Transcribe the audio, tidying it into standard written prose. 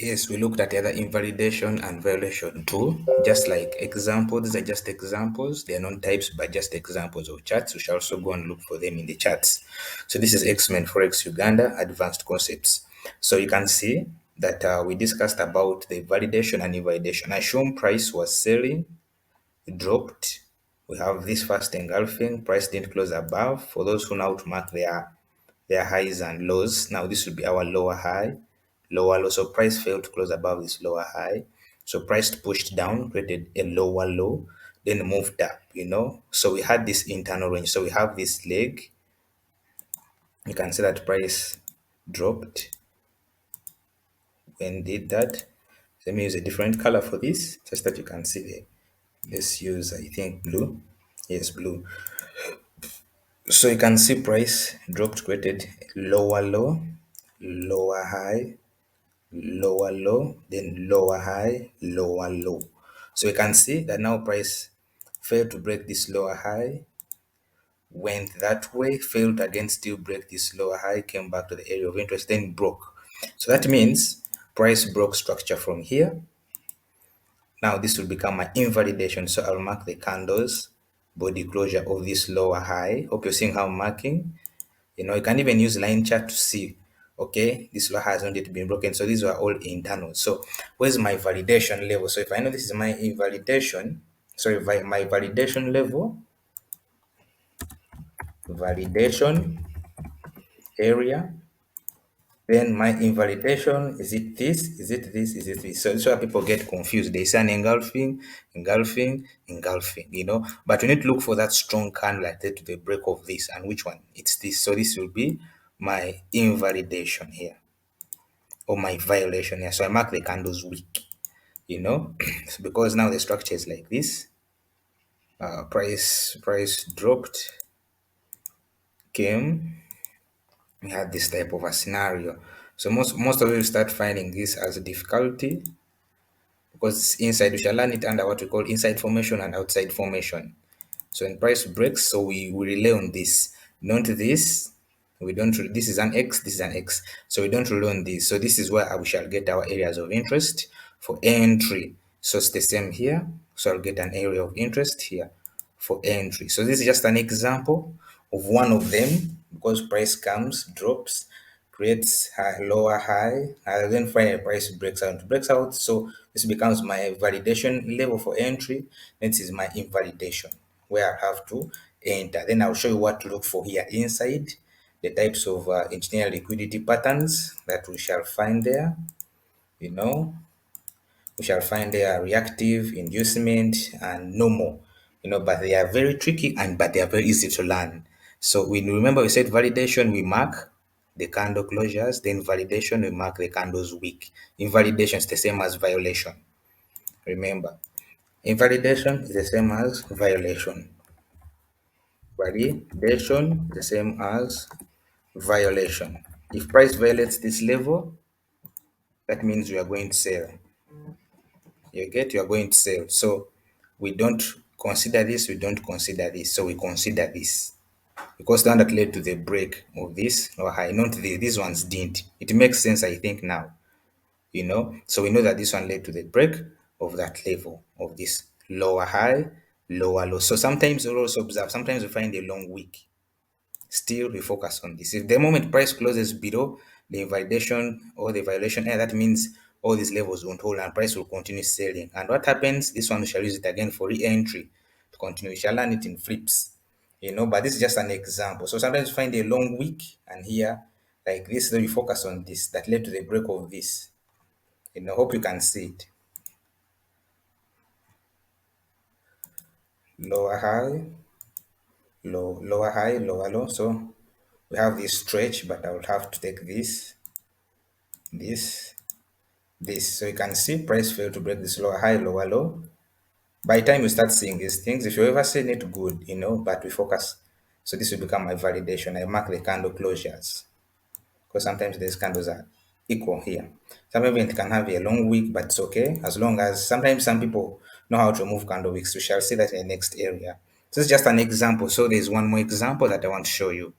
Yes, we looked at the other invalidation and violation too. Just like examples, these are just examples. They are not types, but just examples of charts. We shall also go and look for them in the charts. So this is X-Men Forex Uganda Advanced Concepts. So you can see that we discussed about the validation and invalidation. I shown price was selling, it dropped. We have this first engulfing, price didn't close above. For those who know how to mark their highs and lows, now this will be our lower high, lower low. So price failed to close above this lower high. So price pushed down, created a lower low, then moved up. So we had this internal range. So we have this leg. You can see that price dropped and did that. Let me use a different color for this, just that you can see there. Let's use, I think, blue. Yes, blue. So you can see price dropped, created lower low, lower high, lower low, then lower high, lower low. So you can see that now price failed to break this lower high, went that way, failed again, still break this lower high, came back to the area of interest, then broke. So that means price broke structure from here. Now this will become my invalidation. So I'll mark the candles body closure of this lower high. Hope you're seeing how I'm marking. You can even use line chart to see, okay, this low has not yet been broken. So these are all internal. So where's my validation level? So if I know this is my invalidation, sorry, my validation level, validation area, then my invalidation, is it this? Is it this? Is it this? So that's why people get confused. They say an engulfing, engulfing, engulfing. But you need to look for that strong candle like that to the break of this. And which one? It's this. So this will be my invalidation here, or my violation here. So I mark the candles weak. So because now the structure is like this. Price dropped, came, we had this type of a scenario. So most of you start finding this as a difficulty because inside we shall learn it under what we call inside formation and outside formation. So when price breaks, so we rely on this, not this. We don't. This is an X. This is an X. So we don't rely on this. So this is where we shall get our areas of interest for entry. So it's the same here. So I'll get an area of interest here for entry. So this is just an example of one of them because price comes, drops, creates a lower high, and then finally price breaks out. So this becomes my validation level for entry. This is my invalidation where I have to enter. Then I'll show you what to look for here inside, the types of engineer liquidity patterns that we shall find there. You know, we shall find there reactive, inducement, and normal. But they are very tricky but they are very easy to learn. So we remember we said validation, we mark the candle closures, then validation, we mark the candles weak. Invalidation is the same as violation. Remember, invalidation is the same as violation. Validation the same as violation. If price violates this level, that means you are going to sell. You are going to sell. So we don't consider this, we don't consider this. So we consider this. Because the one that led to the break of this or high, not these ones didn't. It makes sense, I think, now. So we know that this one led to the break of that level of this lower high, lower low. So sometimes we also observe, sometimes we find a long wick. Still we focus on this. If the moment price closes below the invalidation or the violation area, that means all these levels won't hold and price will continue selling. And what happens? This one we shall use it again for re-entry to continue. We shall learn it in flips. But this is just an example. So sometimes you find a long wick and here like this, then you focus on this that led to the break of this. Hope you can see it. Lower high, lower high, lower low. So we have this stretch, but I will have to take this, this. So you can see price failed to break this lower high, lower low. By the time you start seeing these things, if you ever seen it, good, but we focus. So this will become my validation. I mark the candle closures because sometimes these candles are equal here. Sometimes it can have a long wick, but it's okay as long as sometimes some people know how to remove candle wicks. We shall see that in the next area. This is just an example. So there's one more example that I want to show you.